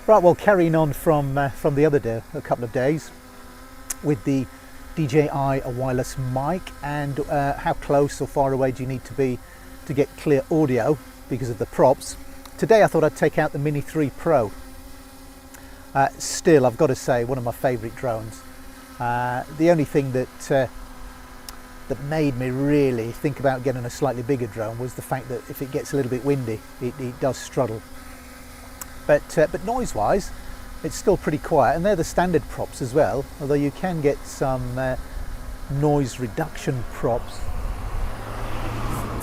Right, well, carrying on from the other day, a couple of days, with the DJI wireless mic, and how close or far away do you need to be to get clear audio because of the props. Today I thought I'd take out the Mini 3 Pro. Still, I've got to say, one of my favourite drones. The only thing that made me really think about getting a slightly bigger drone was the fact that if it gets a little bit windy, it does struggle. But noise-wise, it's still pretty quiet, and they're the standard props as well, although you can get some noise reduction props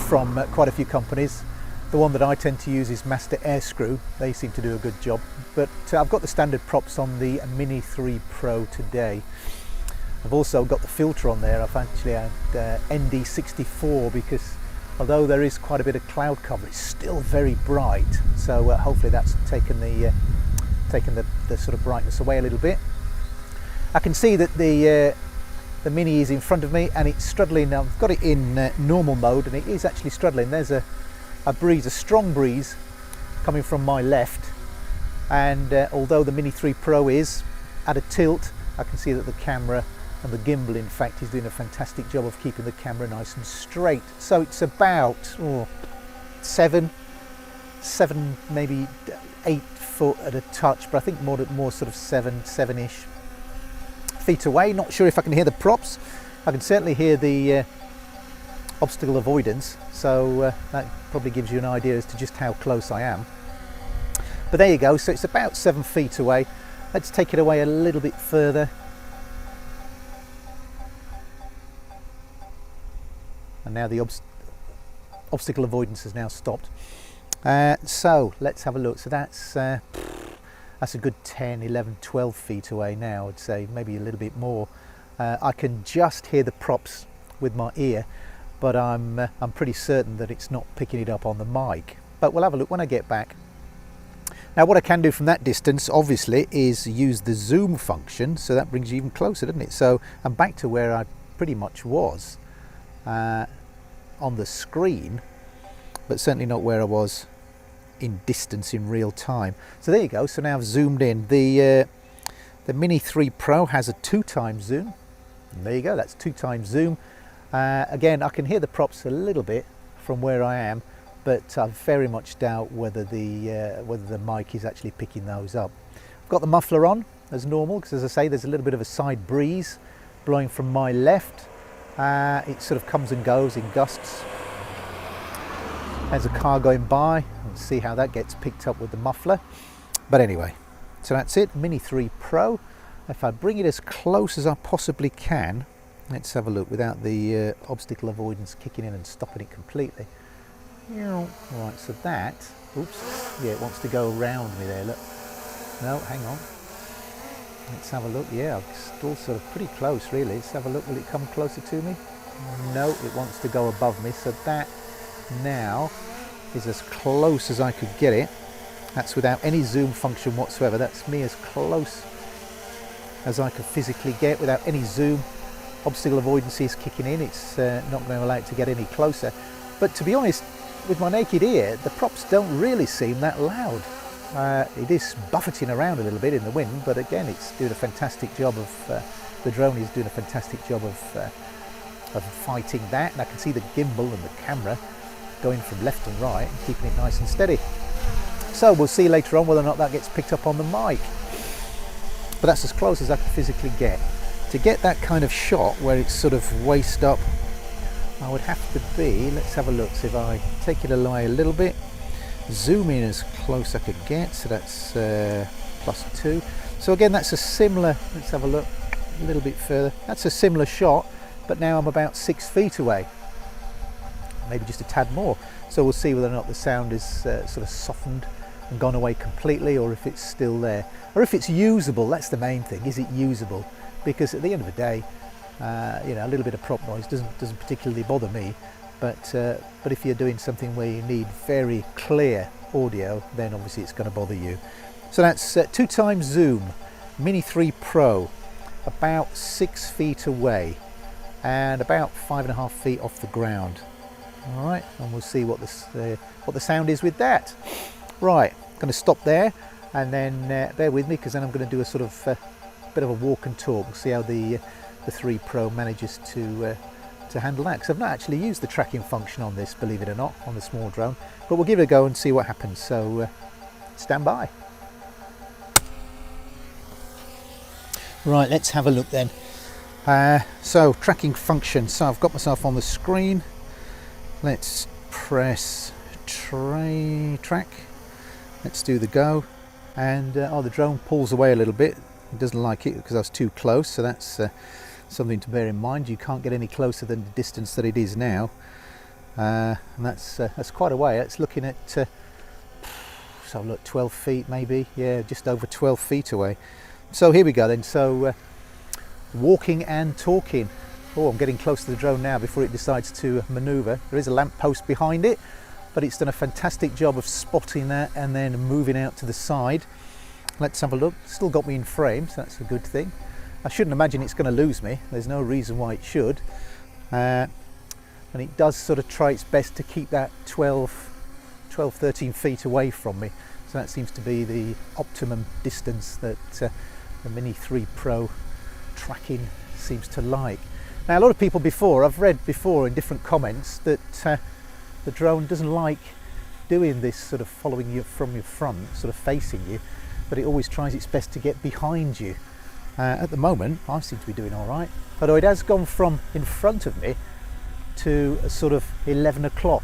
from quite a few companies. The one that I tend to use is Master Airscrew. They seem to do a good job, but I've got the standard props on the Mini 3 Pro today. I've also got the filter on there. I've actually had ND64 because although there is quite a bit of cloud cover, it's still very bright. So hopefully that's taken the sort of brightness away a little bit. I can see that the Mini is in front of me and it's struggling. I've got it in normal mode and it is actually struggling. There's a breeze, a strong breeze coming from my left, and although the Mini 3 Pro is at a tilt, I can see that the camera and the gimbal, in fact, is doing a fantastic job of keeping the camera nice and straight. So it's about seven, maybe 8 foot at a touch, but I think more sort of seven-ish feet away. Not sure if I can hear the props. I can certainly hear the obstacle avoidance, so that probably gives you an idea as to just how close I am. But there you go. So it's about 7 feet away. Let's take it away a little bit further. And now the obstacle avoidance has now stopped. So let's have a look. So that's a good 10, 11, 12 feet away now, I'd say, maybe a little bit more. I can just hear the props with my ear, but I'm pretty certain that it's not picking it up on the mic. But we'll have a look when I get back. Now what I can do from that distance, obviously, is use the zoom function, so that brings you even closer, doesn't it? So I'm back to where I pretty much was on the screen, but certainly not where I was in distance in real time. So there you go. So now I've zoomed in. The Mini 3 Pro has a 2x zoom. And there you go. That's 2x zoom. Again, I can hear the props a little bit from where I am, but I very much doubt whether the mic is actually picking those up. I've got the muffler on as normal because, as I say, there's a little bit of a side breeze blowing from my left. It sort of comes and goes in gusts. There's a car going by. Let's see how that gets picked up with the muffler. But anyway, so that's it, Mini 3 Pro. If I bring it as close as I possibly can, let's have a look without the obstacle avoidance kicking in and stopping it completely. Right, so that, oops, yeah, it wants to go around me there, look. No, hang on. Let's have a look. Yeah, I'm still sort of pretty close, really. Let's have a look. Will it come closer to me? No, it wants to go above me. So that now is as close as I could get it. That's without any zoom function whatsoever. That's me as close as I could physically get without any zoom. Obstacle avoidance is kicking in. It's not going to allow it to get any closer. But to be honest, with my naked ear, the props don't really seem that loud. It is buffeting around a little bit in the wind, but again, it's doing a fantastic job of, the drone is doing a fantastic job of fighting that. And I can see the gimbal and the camera going from left and right and keeping it nice and steady. So we'll see later on whether or not that gets picked up on the mic. But that's as close as I can physically get. To get that kind of shot where it's sort of waist up, I would have to be, let's have a look. So if I take it away a little bit, zoom in as close I could get, so that's +2. So again, that's a similar, let's have a look a little bit further. That's a similar shot, but now I'm about 6 feet away, maybe just a tad more. So we'll see whether or not the sound is sort of softened and gone away completely, or if it's still there, or if it's usable. That's the main thing. Is it usable? Because at the end of the day, a little bit of prop noise doesn't particularly bother me. But if you're doing something where you need very clear audio, then obviously it's going to bother you. So that's 2x zoom, Mini 3 Pro, about 6 feet away and about 5.5 feet off the ground. All right, and we'll see what the sound is with that. Right, going to stop there. and then bear with me, because then I'm going to do a sort of bit of a walk and talk, see how the 3 Pro manages to handle that, because I've not actually used the tracking function on this, believe it or not, on the small drone, but we'll give it a go and see what happens. So stand by. Right, let's have a look then. So tracking function, so I've got myself on the screen. Let's press track, let's do the go, and oh, the drone pulls away a little bit. It doesn't like it because I was too close, so that's something to bear in mind. You can't get any closer than the distance that it is now, and that's quite a way. It's looking at so look, 12 feet maybe, yeah, just over 12 feet away. So here we go then. So walking and talking. Oh, I'm getting close to the drone now before it decides to maneuver. There is a lamp post behind it, but it's done a fantastic job of spotting that and then moving out to the side. Let's have a look. Still got me in frame, so that's a good thing. I shouldn't imagine it's going to lose me. There's no reason why it should. And it does sort of try its best to keep that 13 feet away from me. So that seems to be the optimum distance that the Mini 3 Pro tracking seems to like. Now, a lot of people I've read before in different comments that the drone doesn't like doing this sort of following you from your front, sort of facing you, but it always tries its best to get behind you. At the moment, I seem to be doing all right, although it has gone from in front of me to a sort of 11 o'clock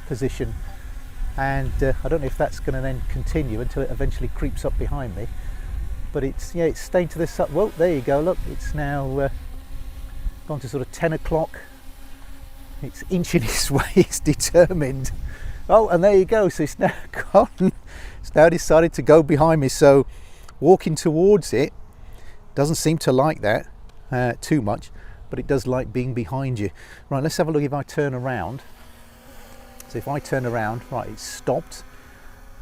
position, and I don't know if that's going to then continue until it eventually creeps up behind me. But it's staying to this up. Well, there you go, look, it's now gone to sort of 10 o'clock. It's inching its way, it's determined. Oh, and there you go, so it's now gone. It's now decided to go behind me, so walking towards it doesn't seem to like that too much, but it does like being behind you. Right, let's have a look if I turn around. So if I turn around, right, it's stopped.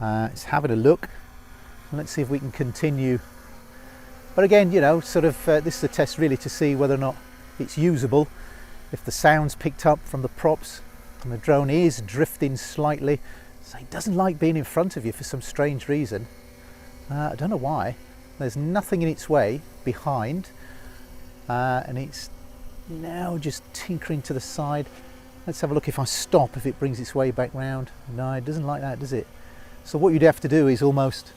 It's having a look. Let's see if we can continue. But again, sort of this is a test really to see whether or not it's usable. If the sound's picked up from the props, and the drone is drifting slightly, so it doesn't like being in front of you for some strange reason. I don't know why. There's nothing in its way behind, and it's now just tinkering to the side. Let's have a look if I stop, if it brings its way back round. No, it doesn't like that, does it? So what you'd have to do is almost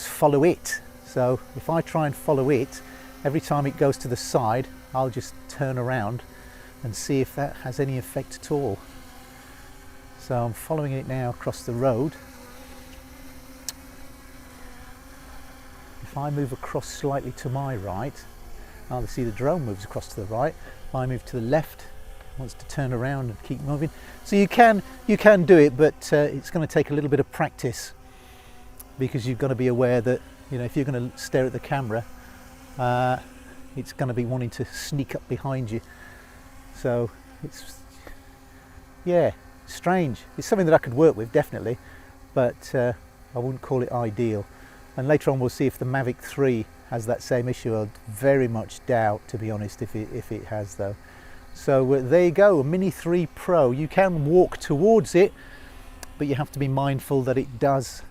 follow it. So if I try and follow it, every time it goes to the side, I'll just turn around and see if that has any effect at all. So I'm following it now across the road. If I move across slightly to my right, I'll see the drone moves across to the right. If I move to the left, it wants to turn around and keep moving. So you can do it, but it's going to take a little bit of practice, because you've got to be aware that if you're going to stare at the camera, it's going to be wanting to sneak up behind you. So it's strange. It's something that I could work with, definitely, but I wouldn't call it ideal. And later on we'll see if the Mavic 3 has that same issue. I very much doubt, to be honest, if it has though. So there you go, a Mini 3 Pro. You can walk towards it, but you have to be mindful that it does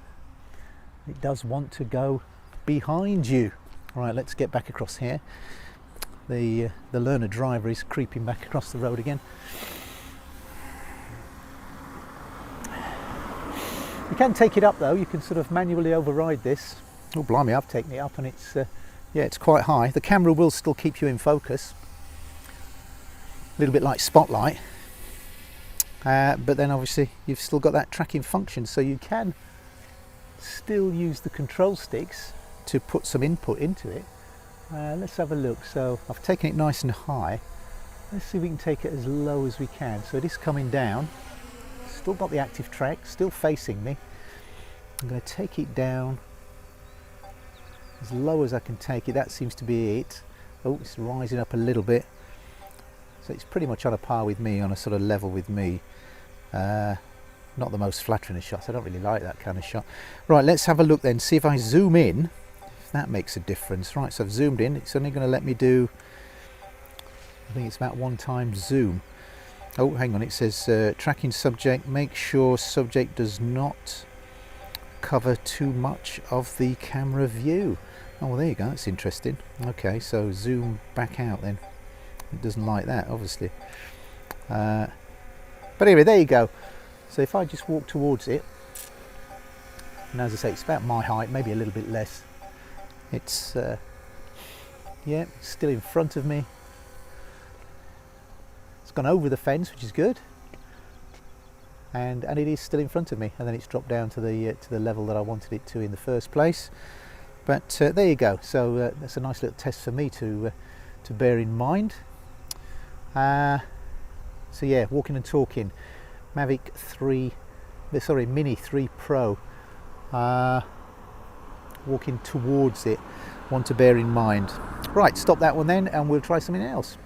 want to go behind you. Right, let's get back across here. The learner driver is creeping back across the road again. You can take it up though. You can sort of manually override this. Oh blimey, I've taken it up, and it's it's quite high. The camera will still keep you in focus, a little bit like Spotlight, but then obviously you've still got that tracking function, so you can still use the control sticks to put some input into it. Let's have a look. So I've taken it nice and high. Let's see if we can take it as low as we can. So it is coming down. Still got the active track, still facing me. I'm going to take it down as low as I can take it. That seems to be it. Oh, it's rising up a little bit. So it's pretty much on a par with me, on a sort of level with me. Not the most flattering of shots. I don't really like that kind of shot. Right, let's have a look then. See if I zoom in, if that makes a difference. Right, so I've zoomed in. It's only going to let me do, I think it's about 1 time zoom. Oh, hang on, it says tracking subject. Make sure subject does not cover too much of the camera view. Oh, well, there you go, that's interesting. Okay, so zoom back out then. It doesn't like that, obviously. But anyway, there you go. So if I just walk towards it, and as I say, it's about my height, maybe a little bit less. It's, yeah, still in front of me. It's gone over the fence, which is good. And it is still in front of me, and then it's dropped down to the level that I wanted it to in the first place. But there you go. So that's a nice little test for me to bear in mind. So yeah, walking and talking, Mavic 3, sorry, Mini 3 Pro. Walking towards it, one to bear in mind. Right, stop that one then, and we'll try something else.